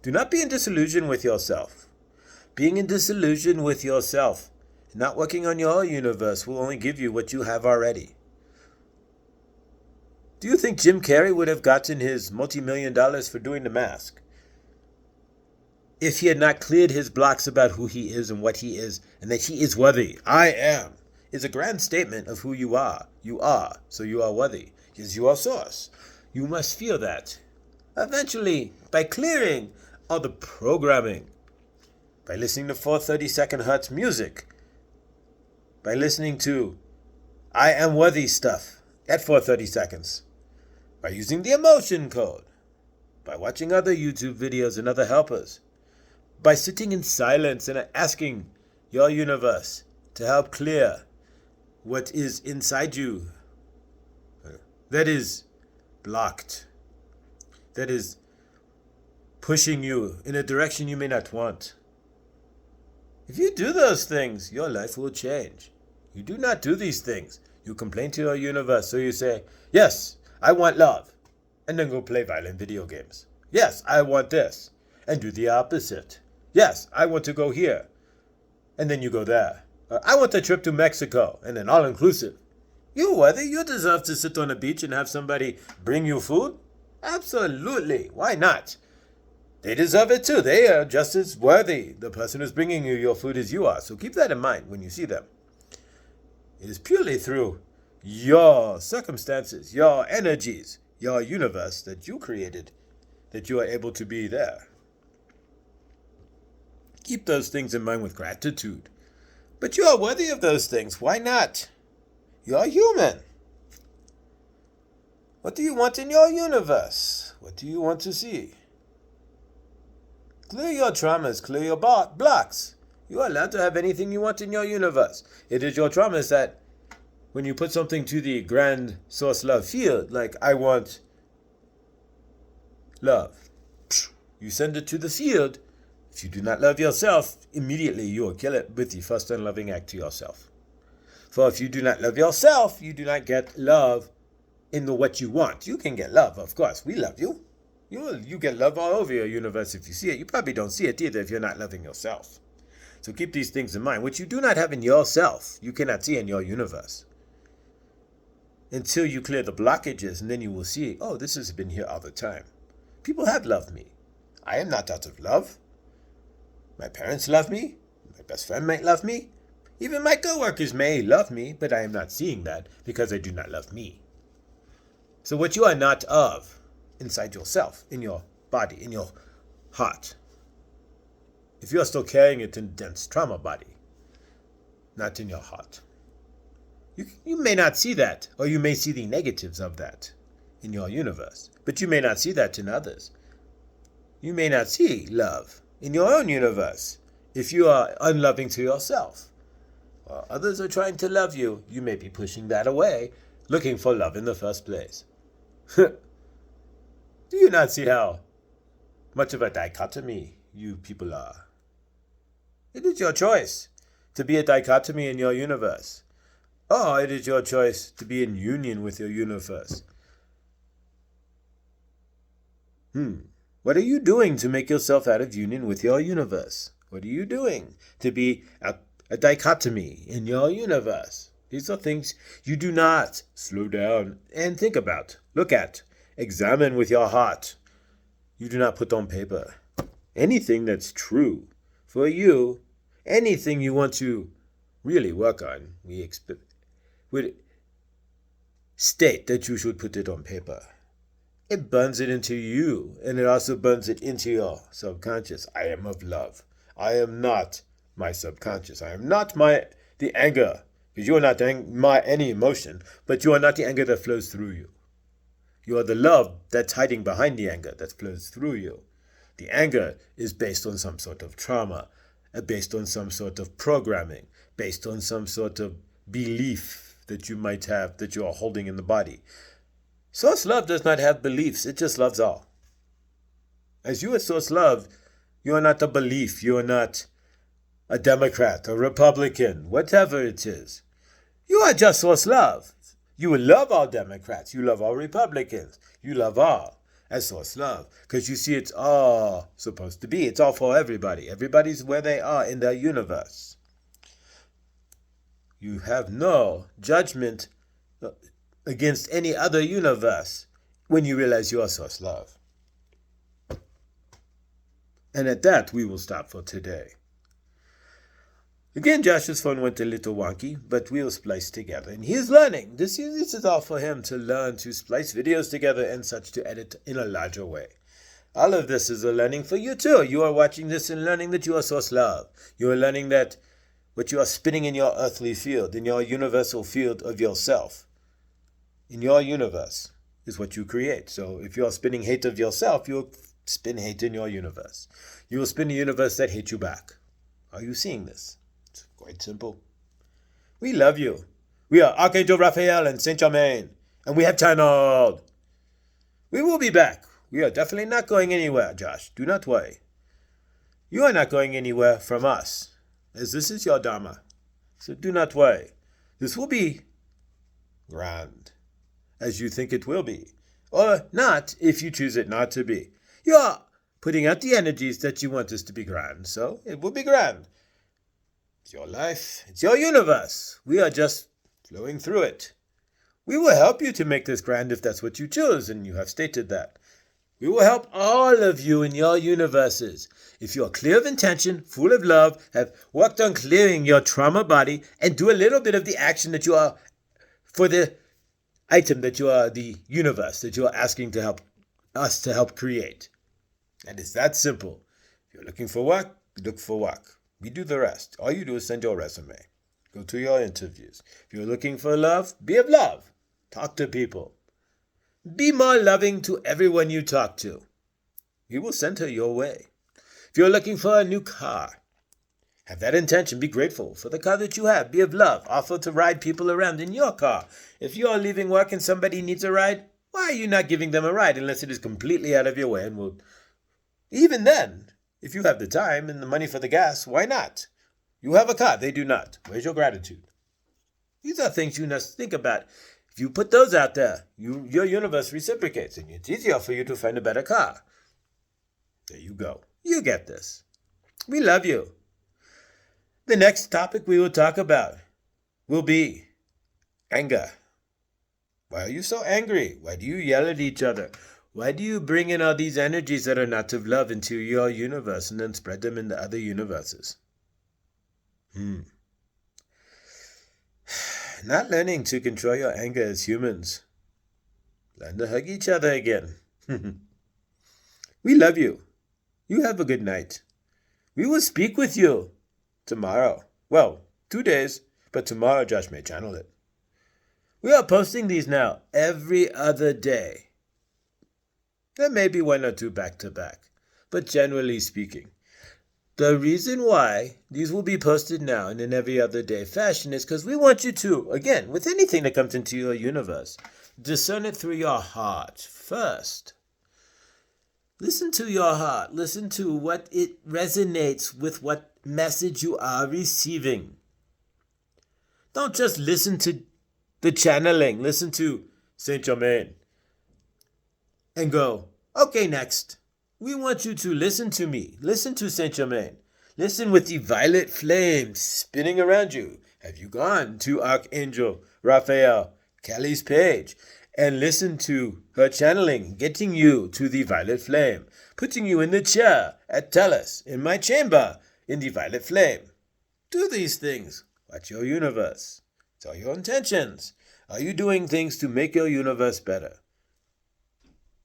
Do not be in disillusion with yourself. Being in disillusion with yourself, not working on your universe will only give you what you have already. Do you think Jim Carrey would have gotten his multi-million dollars for doing the mask if he had not cleared his blocks about who he is and what he is and that he is worthy? I am is a grand statement of who you are. You are, so you are worthy. Yes, you are source. You must feel that. Eventually, by clearing all the programming, by listening to 432nd hertz music, by listening to I am worthy stuff at 430 seconds, by using the emotion code, by watching other YouTube videos and other helpers, by sitting in silence and asking your universe to help clear what is inside you that is blocked, that is pushing you in a direction you may not want. If you do those things, your life will change. You do not do these things. You complain to your universe, so you say, yes, I want love, and then go play violent video games. Yes, I want this, and do the opposite. Yes, I want to go here, and then you go there. I want a trip to Mexico, and then all-inclusive. You worthy? You deserve to sit on a beach and have somebody bring you food? Absolutely. Why not? They deserve it too. They are just as worthy. The person who's bringing you your food as you are. So keep that in mind when you see them. It is purely through your circumstances, your energies, your universe that you created that you are able to be there. Keep those things in mind with gratitude. But you are worthy of those things. Why not? You are human. What do you want in your universe? What do you want to see? Clear your traumas, clear your blocks. You are allowed to have anything you want in your universe. It is your traumas that when you put something to the grand source love field, like I want love, you send it to the field. If you do not love yourself, immediately you will kill it with the first unloving act to yourself. For if you do not love yourself, you do not get love in the what you want. You can get love, of course. We love you. You get love all over your universe if you see it. You probably don't see it either if you're not loving yourself. So keep these things in mind. What you do not have in yourself, you cannot see in your universe. Until you clear the blockages, and then you will see, oh, this has been here all the time. People have loved me. I am not out of love. My parents love me. My best friend might love me. Even my coworkers may love me, but I am not seeing that because I do not love me. So what you are not of inside yourself, in your body, in your heart, if you are still carrying it in a dense trauma body, not in your heart, you may not see that, or you may see the negatives of that in your universe, but you may not see that in others. You may not see love in your own universe if you are unloving to yourself. While others are trying to love you, you may be pushing that away, looking for love in the first place. Do you not see how much of a dichotomy you people are? It is your choice to be a dichotomy in your universe, or it is your choice to be in union with your universe. What are you doing to make yourself out of union with your universe? What are you doing to be a dichotomy in your universe? These are things you do not slow down and think about, look at, examine with your heart. You do not put on paper. Anything that's true for you, anything you want to really work on, would state that you should put it on paper. It burns it into you, and it also burns it into your subconscious. I am of love. I am not my subconscious. I am not the anger, because you are not any emotion, but you are not the anger that flows through you. You are the love that's hiding behind the anger that flows through you. The anger is based on some sort of trauma, based on some sort of programming, based on some sort of belief that you might have that you are holding in the body. Source love does not have beliefs. It just loves all. As you are source love, you are not a belief. You are not a Democrat, a Republican, whatever it is. You are just source love. You will love all Democrats. You love all Republicans. You love all as source love. Because you see it's all supposed to be. It's all for everybody. Everybody's where they are in their universe. You have no judgment against any other universe when you realize you are source love. And at that, we will stop for today. Again, Josh's phone went a little wonky, but we'll splice together. And he's learning. This is all for him to learn to splice videos together and such to edit in a larger way. All of this is a learning for you too. You are watching this and learning that you are source love. You are learning that what you are spinning in your earthly field, in your universal field of yourself, in your universe, is what you create. So if you are spinning hate of yourself, you'll spin hate in your universe. You will spin a universe that hates you back. Are you seeing this? It's quite simple. We love you. We are Archangel Raphael and Saint Germain, and we have channeled. We will be back. We are definitely not going anywhere, Josh. Do not worry. You are not going anywhere from us, as this is your Dharma. So do not worry. This will be grand, as you think it will be, or not if you choose it not to be. You are putting out the energies that you want this to be grand, so it will be grand. It's your life. It's your universe. We are just flowing through it. We will help you to make this grand if that's what you choose, and you have stated that. We will help all of you in your universes. If you are clear of intention, full of love, have worked on clearing your trauma body, and do a little bit of the action that you are for the item that you are, the universe that you are asking to help us to help create. And it's that simple. If you're looking for work, look for work. We do the rest. All you do is send your resume. Go to your interviews. If you're looking for love, be of love. Talk to people. Be more loving to everyone you talk to. We will send her your way. If you're looking for a new car, Have that intention. Be grateful for the car that you have. Be of love. Offer to ride people around in your car. If you are leaving work and somebody needs a ride, why are you not giving them a ride unless it is completely out of your way? And will, even then, if you have the time and the money for the gas, why not? You have a car. They do not. Where's your gratitude? These are things you must think about. If you put those out there, your universe reciprocates, and it's easier for you to find a better car. There you go. You get this. We love you. The next topic we will talk about will be anger. Why are you so angry? Why do you yell at each other? Why do you bring in all these energies that are not of love into your universe and then spread them into other universes? Not learning to control your anger as humans. Learn to hug each other again. We love you. You have a good night. We will speak with you tomorrow. Well, 2 days, but tomorrow Josh may channel it. We are posting these now every other day. There may be 1 or 2 back to back, but generally speaking, the reason why these will be posted now in an every other day fashion is because we want you to, again, with anything that comes into your universe, discern it through your heart first. Listen to your heart. Listen to what it resonates with, what message you are receiving. Don't just listen to the channeling. Listen to Saint Germain and go, okay, next. We want you to listen to me. Listen to Saint Germain. Listen with the violet flame spinning around you. Have you gone to Archangel Raphael, Kelly's page, and listen to her channeling, getting you to the violet flame, putting you in the chair at Tellus, in my chamber, in the violet flame? Do these things. Watch your universe. Tell your intentions. Are you doing things to make your universe better?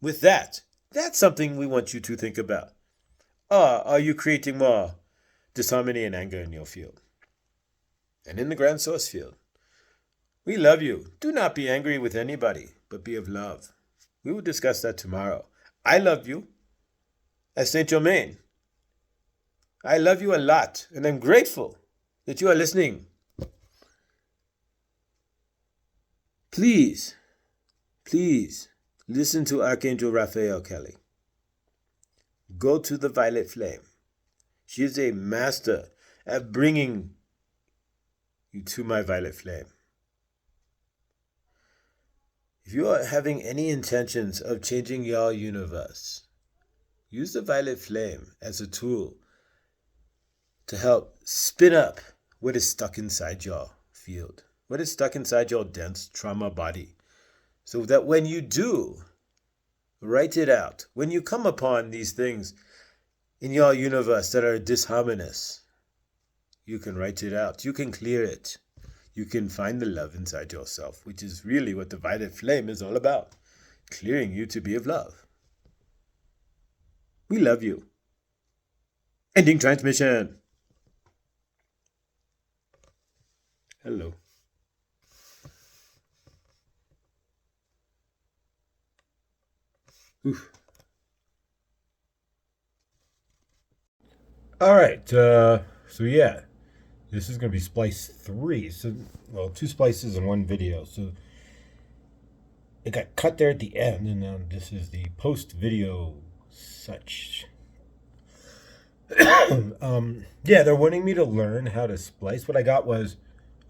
With that, that's something we want you to think about. Or are you creating more disharmony and anger in your field? And in the grand source field? We love you. Do not be angry with anybody, but be of love. We will discuss that tomorrow. I love you as Saint Germain. I love you a lot, and I'm grateful that you are listening. Please, listen to Archangel Raphael, Kelly. Go to the violet flame. She is a master at bringing you to my violet flame. If you are having any intentions of changing your universe, use the violet flame as a tool to help spin up what is stuck inside your field, what is stuck inside your dense trauma body, so that when you do write it out, when you come upon these things in your universe that are disharmonious, you can write it out, you can clear it. You can find the love inside yourself, which is really what the violet flame is all about. Clearing you to be of love. We love you. Ending transmission. Hello. Oof. All right. So yeah. This is going to be splice 3. So, well, 2 splices in 1 video. So it got cut there at the end, and now this is the post-video such. Yeah, they're wanting me to learn how to splice. What I got was,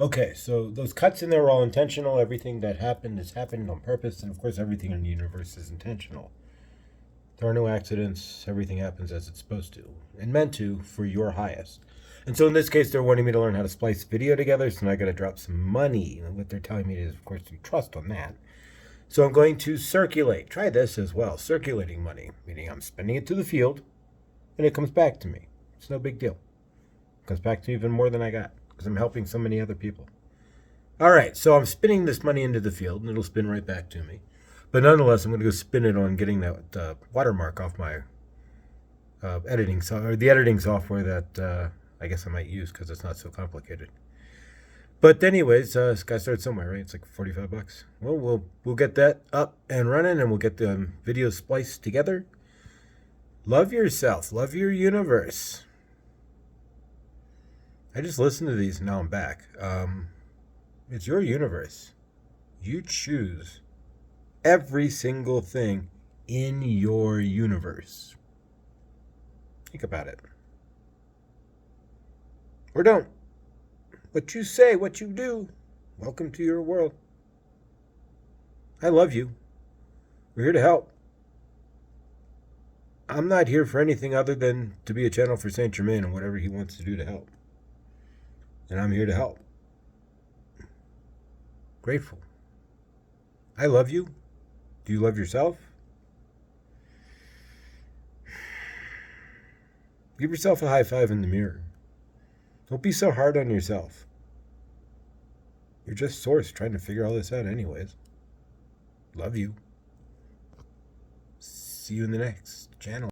okay, so those cuts in there were all intentional. Everything that happened is happening on purpose, and of course, everything in the universe is intentional. There are no accidents. Everything happens as it's supposed to, and meant to for your highest. And so in this case, they're wanting me to learn how to splice video together, so now I got to drop some money. And what they're telling me is, of course, to trust on that. So I'm going to circulate. Try this as well. Circulating money, meaning I'm spending it to the field, and it comes back to me. It's no big deal. It comes back to me even more than I got, because I'm helping so many other people. All right, so I'm spinning this money into the field, and it'll spin right back to me. But nonetheless, I'm going to go spin it on getting that watermark off my editing software that I guess I might use because it's not so complicated. But anyways, it's got to start somewhere, right? It's like $45. Well, we'll get that up and running, and we'll get the video spliced together. Love yourself. Love your universe. I just listened to these and now I'm back. It's your universe. You choose every single thing in your universe. Think about it. Or don't. What you say, what you do. Welcome to your world. I love you. We're here to help. I'm not here for anything other than to be a channel for Saint Germain and whatever he wants to do to help. And I'm here to help. Grateful. I love you. Do you love yourself? Give yourself a high five in the mirror. Don't be so hard on yourself. You're just Source trying to figure all this out anyways. Love you. See you in the next channel.